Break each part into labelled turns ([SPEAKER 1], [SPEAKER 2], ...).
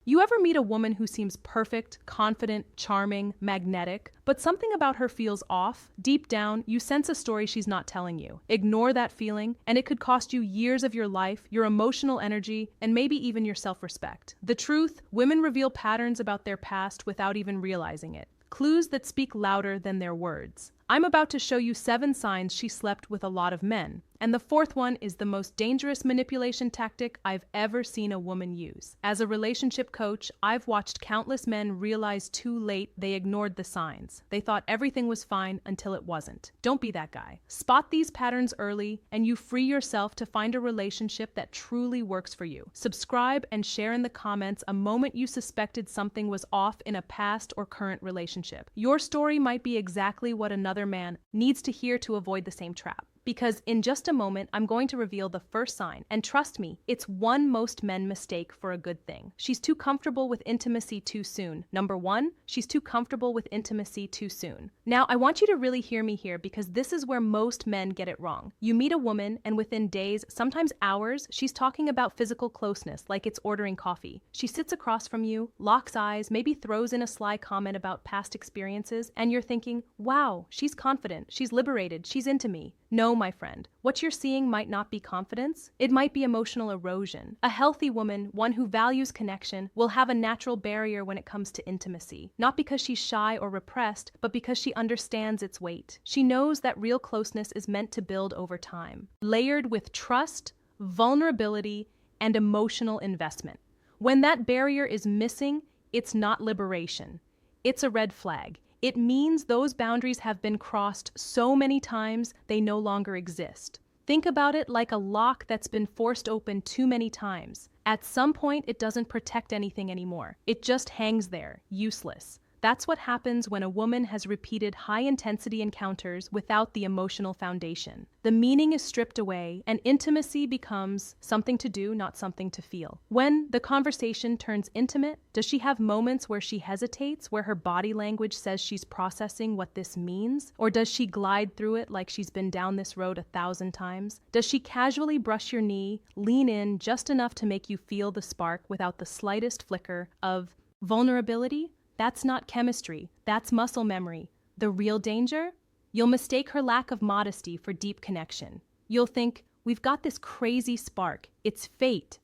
[SPEAKER 1] You ever meet a woman who seems perfect, confident, charming, magnetic, but something about her feels off? Deep down, you sense a story she's not telling you. Ignore that feeling, and it could cost you years of your life, your emotional energy, and maybe even your self-respect. The truth, women reveal patterns about their past without even realizing it. Clues that speak louder than their words. I'm about to show you 7 signs she slept with a lot of men. And the 4th one is the most dangerous manipulation tactic I've ever seen a woman use. As a relationship coach, I've watched countless men realize too late they ignored the signs. They thought everything was fine until it wasn't. Don't be that guy. Spot these patterns early, and you free yourself to find a relationship that truly works for you. Subscribe and share in the comments a moment you suspected something was off in a past or current relationship. Your story might be exactly what another man needs to hear to avoid the same trap. Because in just a moment, I'm going to reveal the first sign, and trust me, it's one most men mistake for a good thing. She's too comfortable with intimacy too soon. Number 1, she's too comfortable with intimacy too soon. Now, I want you to really hear me here because this is where most men get it wrong. You meet a woman, and within days, sometimes hours, she's talking about physical closeness like it's ordering coffee. She sits across from you, locks eyes, maybe throws in a sly comment about past experiences, and you're thinking, wow, she's confident, she's liberated, she's into me. No, my friend, what you're seeing might not be confidence. It might be emotional erosion. A healthy woman, one who values connection, will have a natural barrier when it comes to intimacy. Not because she's shy or repressed, but because she understands its weight. She knows that real closeness is meant to build over time, layered with trust, vulnerability, and emotional investment. When that barrier is missing, it's not liberation. It's a red flag. It means those boundaries have been crossed so many times they no longer exist. Think about it like a lock that's been forced open too many times. At some point, it doesn't protect anything anymore. It just hangs there, useless. That's what happens when a woman has repeated high-intensity encounters without the emotional foundation. The meaning is stripped away, and intimacy becomes something to do, not something to feel. When the conversation turns intimate, does she have moments where she hesitates, where her body language says she's processing what this means? Or does she glide through it like she's been down this road 1,000 times? Does she casually brush your knee, lean in just enough to make you feel the spark without the slightest flicker of vulnerability? That's not chemistry, that's muscle memory. The real danger? You'll mistake her lack of modesty for deep connection. You'll think, we've got this crazy spark, it's fate.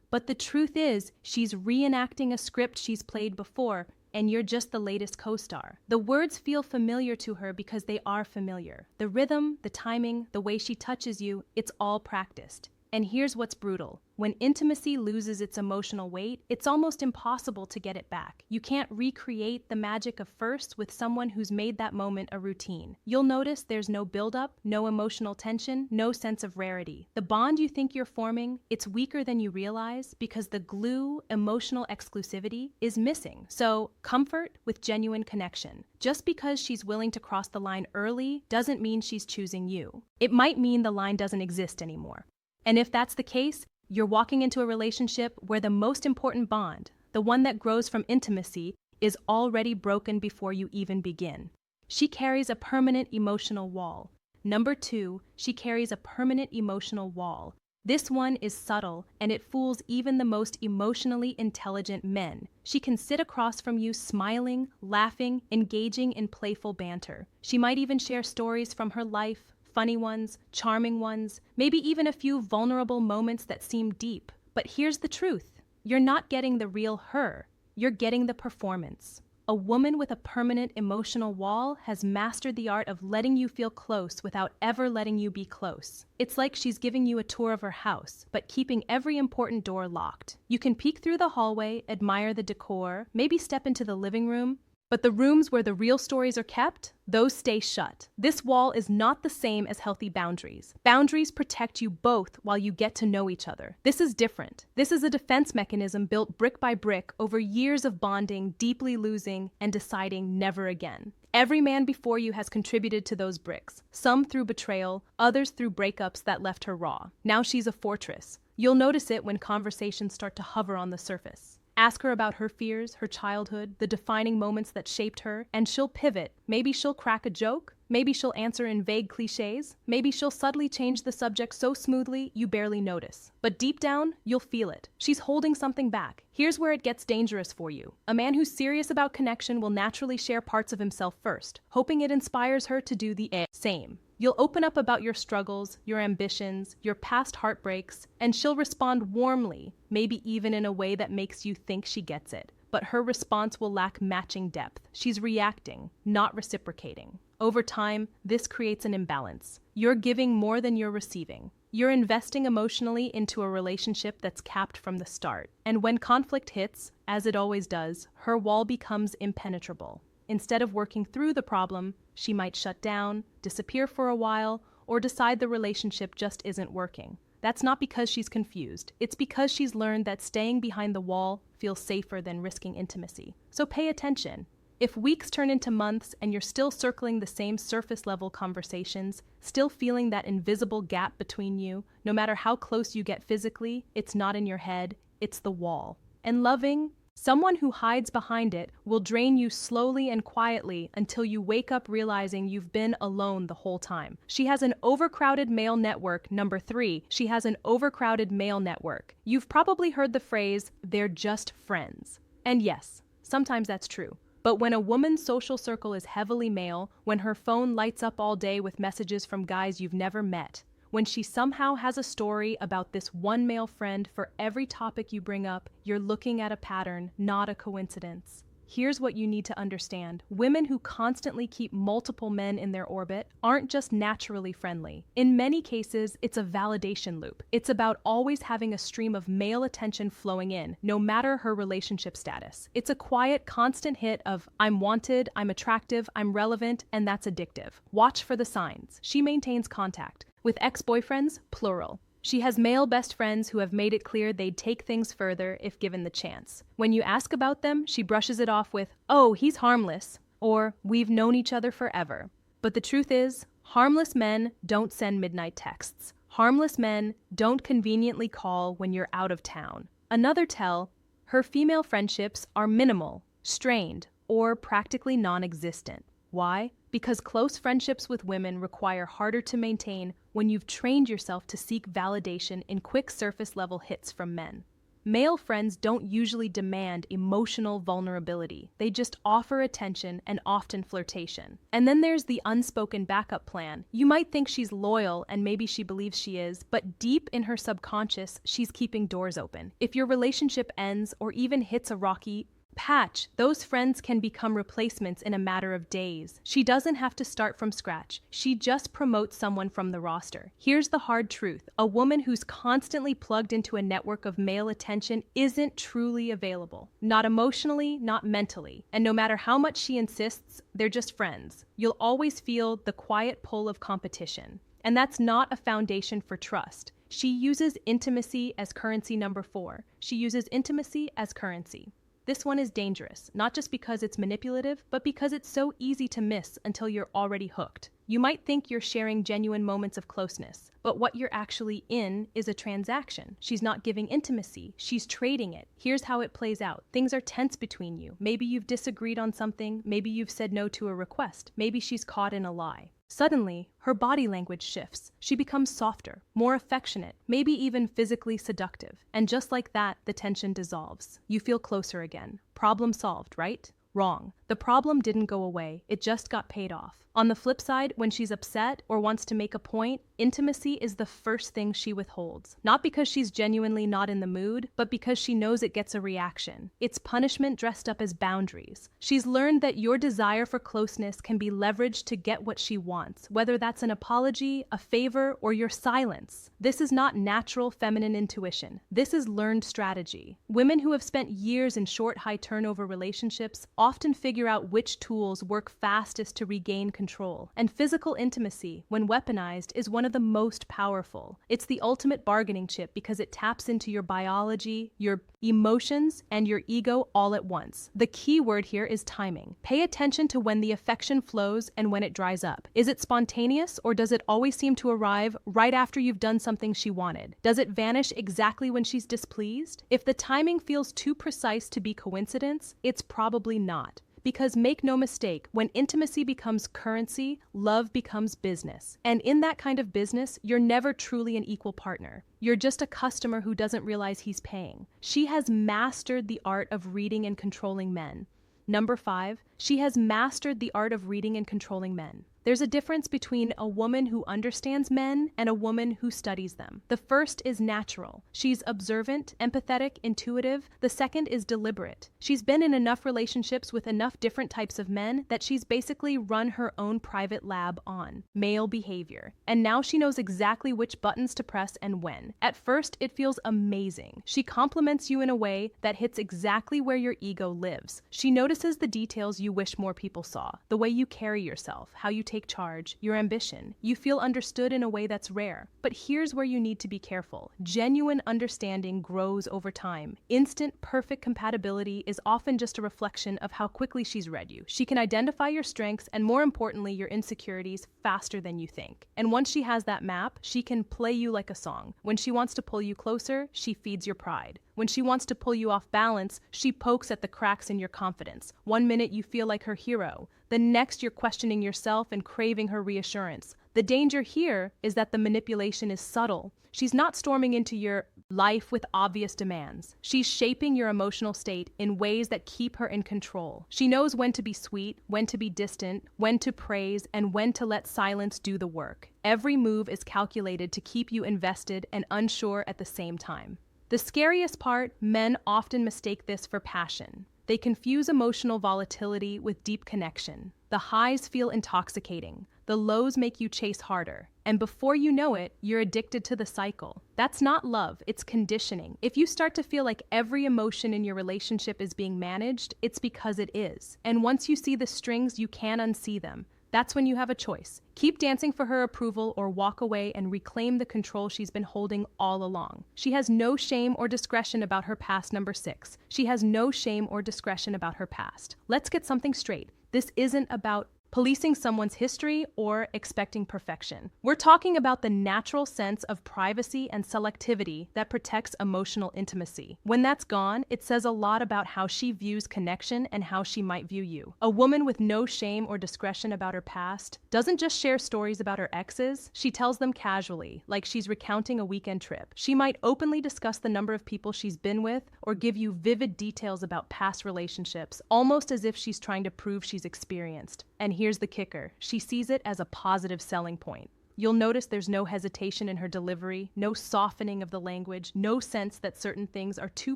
[SPEAKER 1] But the truth is, she's reenacting a script she's played before, and you're just the latest co-star. The words feel familiar to her because they are familiar. The rhythm, the timing, the way she touches you, it's all practiced. And here's what's brutal. When intimacy loses its emotional weight, it's almost impossible to get it back. You can't recreate the magic of first with someone who's made that moment a routine. You'll notice there's no buildup, no emotional tension, no sense of rarity. The bond you think you're forming, it's weaker than you realize because the glue, emotional exclusivity, is missing. So, comfort with genuine connection. Just because she's willing to cross the line early doesn't mean she's choosing you. It might mean the line doesn't exist anymore. And if that's the case, you're walking into a relationship where the most important bond, the one that grows from intimacy, is already broken before you even begin. She carries a permanent emotional wall. Number 2, she carries a permanent emotional wall. This one is subtle, and it fools even the most emotionally intelligent men. She can sit across from you smiling, laughing, engaging in playful banter. She might even share stories from her life, funny ones, charming ones, maybe even a few vulnerable moments that seem deep. But here's the truth. You're not getting the real her. You're getting the performance. A woman with a permanent emotional wall has mastered the art of letting you feel close without ever letting you be close. It's like she's giving you a tour of her house, but keeping every important door locked. You can peek through the hallway, admire the decor, maybe step into the living room, but the rooms where the real stories are kept, those stay shut. This wall is not the same as healthy boundaries. Boundaries protect you both while you get to know each other. This is different. This is a defense mechanism built brick by brick over years of bonding, deeply losing, and deciding never again. Every man before you has contributed to those bricks, some through betrayal, others through breakups that left her raw. Now she's a fortress. You'll notice it when conversations start to hover on the surface. Ask her about her fears, her childhood, the defining moments that shaped her, and she'll pivot. Maybe she'll crack a joke. Maybe she'll answer in vague cliches. Maybe she'll subtly change the subject so smoothly you barely notice. But deep down, you'll feel it. She's holding something back. Here's where it gets dangerous for you. A man who's serious about connection will naturally share parts of himself first, hoping it inspires her to do the same. You'll open up about your struggles, your ambitions, your past heartbreaks, and she'll respond warmly, maybe even in a way that makes you think she gets it. But her response will lack matching depth. She's reacting, not reciprocating. Over time, this creates an imbalance. You're giving more than you're receiving. You're investing emotionally into a relationship that's capped from the start. And when conflict hits, as it always does, her wall becomes impenetrable. Instead of working through the problem, she might shut down, disappear for a while, or decide the relationship just isn't working. That's not because she's confused. It's because she's learned that staying behind the wall feels safer than risking intimacy. So pay attention. If weeks turn into months and you're still circling the same surface-level conversations, still feeling that invisible gap between you, no matter how close you get physically, it's not in your head, it's the wall. And loving, someone who hides behind it will drain you slowly and quietly until you wake up realizing you've been alone the whole time. She has an overcrowded male network. Number 3, she has an overcrowded male network. You've probably heard the phrase, they're just friends. And yes, sometimes that's true. But when a woman's social circle is heavily male, when her phone lights up all day with messages from guys you've never met, when she somehow has a story about this one male friend for every topic you bring up, you're looking at a pattern, not a coincidence. Here's what you need to understand. Women who constantly keep multiple men in their orbit aren't just naturally friendly. In many cases, it's a validation loop. It's about always having a stream of male attention flowing in, no matter her relationship status. It's a quiet, constant hit of, I'm wanted, I'm attractive, I'm relevant, and that's addictive. Watch for the signs. She maintains contact. With ex-boyfriends, plural. She has male best friends who have made it clear they'd take things further if given the chance. When you ask about them, she brushes it off with, oh, he's harmless, or we've known each other forever. But the truth is, harmless men don't send midnight texts. Harmless men don't conveniently call when you're out of town. Another tell, her female friendships are minimal, strained, or practically non-existent. Why? Because close friendships with women require harder to maintain when you've trained yourself to seek validation in quick surface-level hits from men. Male friends don't usually demand emotional vulnerability. They just offer attention and often flirtation. And then there's the unspoken backup plan. You might think she's loyal and maybe she believes she is, but deep in her subconscious, she's keeping doors open. If your relationship ends or even hits a rocky patch, those friends can become replacements in a matter of days. She doesn't have to start from scratch. She just promotes someone from the roster. Here's the hard truth. A woman who's constantly plugged into a network of male attention isn't truly available. Not emotionally, not mentally. And no matter how much she insists, they're just friends. You'll always feel the quiet pull of competition. And that's not a foundation for trust. She uses intimacy as currency. Number 4. She uses intimacy as currency. This one is dangerous, not just because it's manipulative, but because it's so easy to miss until you're already hooked. You might think you're sharing genuine moments of closeness, but what you're actually in is a transaction. She's not giving intimacy, she's trading it. Here's how it plays out. Things are tense between you. Maybe you've disagreed on something, maybe you've said no to a request, maybe she's caught in a lie. Suddenly, her body language shifts. She becomes softer, more affectionate, maybe even physically seductive. And just like that, the tension dissolves. You feel closer again. Problem solved, right? Wrong. The problem didn't go away. It just got paid off. On the flip side, when she's upset or wants to make a point, intimacy is the first thing she withholds. Not because she's genuinely not in the mood, but because she knows it gets a reaction. It's punishment dressed up as boundaries. She's learned that your desire for closeness can be leveraged to get what she wants, whether that's an apology, a favor, or your silence. This is not natural feminine intuition. This is learned strategy. Women who have spent years in short, high-turnover relationships often figure out which tools work fastest to regain control. And physical intimacy, when weaponized, is one of the most powerful. It's the ultimate bargaining chip because it taps into your biology, your emotions, and your ego all at once. The key word here is timing. Pay attention to when the affection flows and when it dries up. Is it spontaneous, or does it always seem to arrive right after you've done something she wanted? Does it vanish exactly when she's displeased? If the timing feels too precise to be coincidence, it's probably not. Because make no mistake, when intimacy becomes currency, love becomes business. And in that kind of business, you're never truly an equal partner. You're just a customer who doesn't realize he's paying. She has mastered the art of reading and controlling men. Number 5, she has mastered the art of reading and controlling men. There's a difference between a woman who understands men and a woman who studies them. The first is natural. She's observant, empathetic, intuitive. The second is deliberate. She's been in enough relationships with enough different types of men that she's basically run her own private lab on male behavior. And now she knows exactly which buttons to press and when. At first, it feels amazing. She compliments you in a way that hits exactly where your ego lives. She notices the details you wish more people saw. The way you carry yourself, how you take charge, your ambition. You feel understood in a way that's rare. But here's where you need to be careful. Genuine understanding grows over time. Instant, perfect compatibility is often just a reflection of how quickly she's read you. She can identify your strengths and, more importantly, your insecurities faster than you think. And once she has that map, she can play you like a song. When she wants to pull you closer, she feeds your pride. When she wants to pull you off balance, she pokes at the cracks in your confidence. One minute you feel like her hero. The next you're questioning yourself and craving her reassurance. The danger here is that the manipulation is subtle. She's not storming into your life with obvious demands. She's shaping your emotional state in ways that keep her in control. She knows when to be sweet, when to be distant, when to praise, and when to let silence do the work. Every move is calculated to keep you invested and unsure at the same time. The scariest part, men often mistake this for passion. They confuse emotional volatility with deep connection. The highs feel intoxicating. The lows make you chase harder. And before you know it, you're addicted to the cycle. That's not love, it's conditioning. If you start to feel like every emotion in your relationship is being managed, it's because it is. And once you see the strings, you can't unsee them. That's when you have a choice. Keep dancing for her approval or walk away and reclaim the control she's been holding all along. She has no shame or discretion about her past, number 6. She has no shame or discretion about her past. Let's get something straight. This isn't about policing someone's history or expecting perfection. We're talking about the natural sense of privacy and selectivity that protects emotional intimacy. When that's gone, it says a lot about how she views connection and how she might view you. A woman with no shame or discretion about her past doesn't just share stories about her exes, she tells them casually, like she's recounting a weekend trip. She might openly discuss the number of people she's been with or give you vivid details about past relationships, almost as if she's trying to prove she's experienced. And here's the kicker. She sees it as a positive selling point. You'll notice there's no hesitation in her delivery, no softening of the language, no sense that certain things are too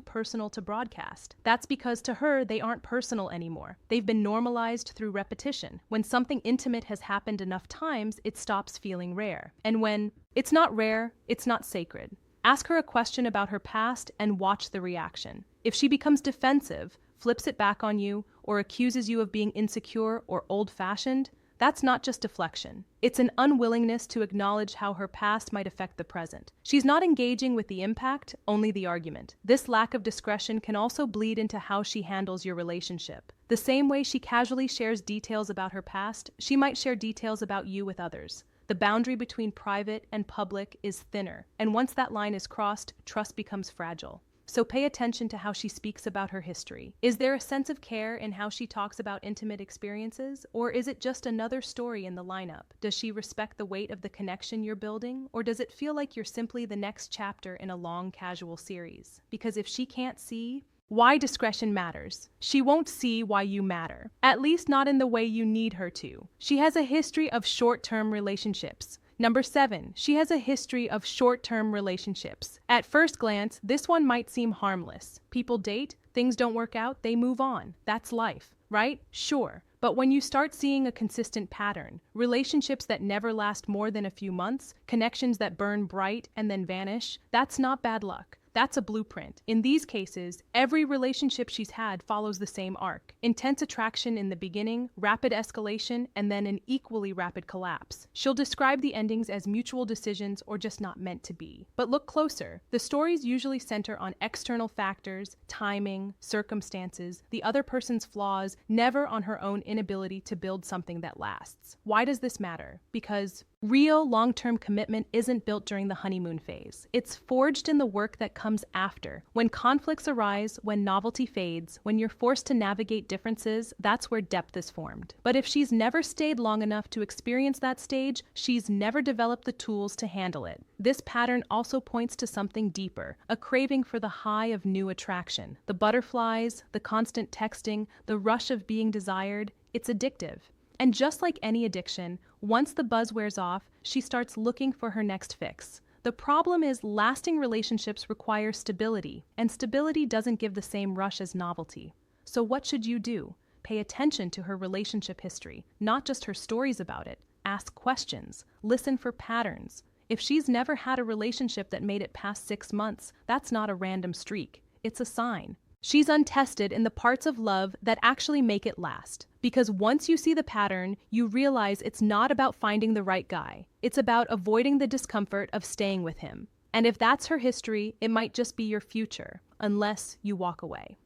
[SPEAKER 1] personal to broadcast. That's because to her, they aren't personal anymore. They've been normalized through repetition. When something intimate has happened enough times, it stops feeling rare. And when it's not rare, it's not sacred. Ask her a question about her past and watch the reaction. If she becomes defensive, flips it back on you, or accuses you of being insecure or old-fashioned, that's not just deflection. It's an unwillingness to acknowledge how her past might affect the present. She's not engaging with the impact, only the argument. This lack of discretion can also bleed into how she handles your relationship. The same way she casually shares details about her past, she might share details about you with others. The boundary between private and public is thinner, and once that line is crossed, trust becomes fragile. So pay attention to how she speaks about her history. Is there a sense of care in how she talks about intimate experiences, or is it just another story in the lineup? Does she respect the weight of the connection you're building, or does it feel like you're simply the next chapter in a long casual series? Because if she can't see why discretion matters, she won't see why you matter, at least not in the way you need her to. She has a history of short-term relationships. Number 7, she has a history of short-term relationships. At first glance, this one might seem harmless. People date, things don't work out, they move on. That's life, right? Sure. But when you start seeing a consistent pattern, relationships that never last more than a few months, connections that burn bright and then vanish, that's not bad luck. That's a blueprint. In these cases, every relationship she's had follows the same arc. Intense attraction in the beginning, rapid escalation, and then an equally rapid collapse. She'll describe the endings as mutual decisions or just not meant to be. But look closer. The stories usually center on external factors, timing, circumstances, the other person's flaws, never on her own inability to build something that lasts. Why does this matter? Because real long-term commitment isn't built during the honeymoon phase. It's forged in the work that comes after. When conflicts arise, when novelty fades, when you're forced to navigate differences, that's where depth is formed. But if she's never stayed long enough to experience that stage, she's never developed the tools to handle it. This pattern also points to something deeper, a craving for the high of new attraction. The butterflies, the constant texting, the rush of being desired, it's addictive. And just like any addiction, once the buzz wears off, she starts looking for her next fix. The problem is lasting relationships require stability, and stability doesn't give the same rush as novelty. So what should you do? Pay attention to her relationship history, not just her stories about it. Ask questions. Listen for patterns. If she's never had a relationship that made it past 6 months, that's not a random streak. It's a sign. She's untested in the parts of love that actually make it last. Because once you see the pattern, you realize it's not about finding the right guy. It's about avoiding the discomfort of staying with him. And if that's her history, it might just be your future, unless you walk away.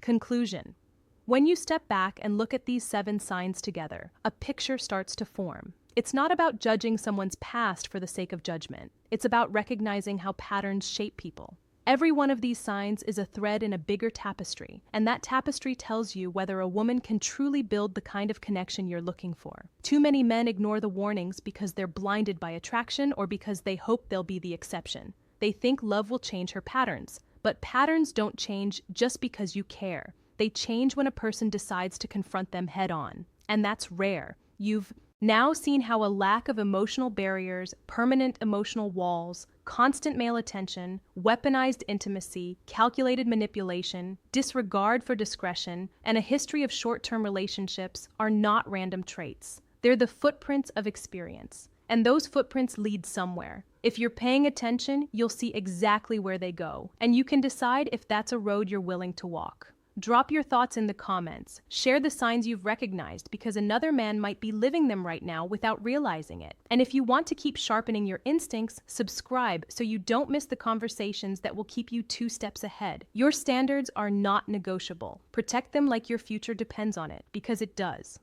[SPEAKER 1] Conclusion. When you step back and look at these 7 signs together, a picture starts to form. It's not about judging someone's past for the sake of judgment. It's about recognizing how patterns shape people. Every one of these signs is a thread in a bigger tapestry, and that tapestry tells you whether a woman can truly build the kind of connection you're looking for. Too many men ignore the warnings because they're blinded by attraction or because they hope they'll be the exception. They think love will change her patterns, but patterns don't change just because you care. They change when a person decides to confront them head on, and that's rare. You've now seen how a lack of emotional barriers, permanent emotional walls, constant male attention, weaponized intimacy, calculated manipulation, disregard for discretion, and a history of short-term relationships are not random traits. They're the footprints of experience. And those footprints lead somewhere. If you're paying attention, you'll see exactly where they go, and you can decide if that's a road you're willing to walk. Drop your thoughts in the comments. Share the signs you've recognized because another man might be living them right now without realizing it. And if you want to keep sharpening your instincts, subscribe so you don't miss the conversations that will keep you 2 steps ahead. Your standards are not negotiable. Protect them like your future depends on it, because it does.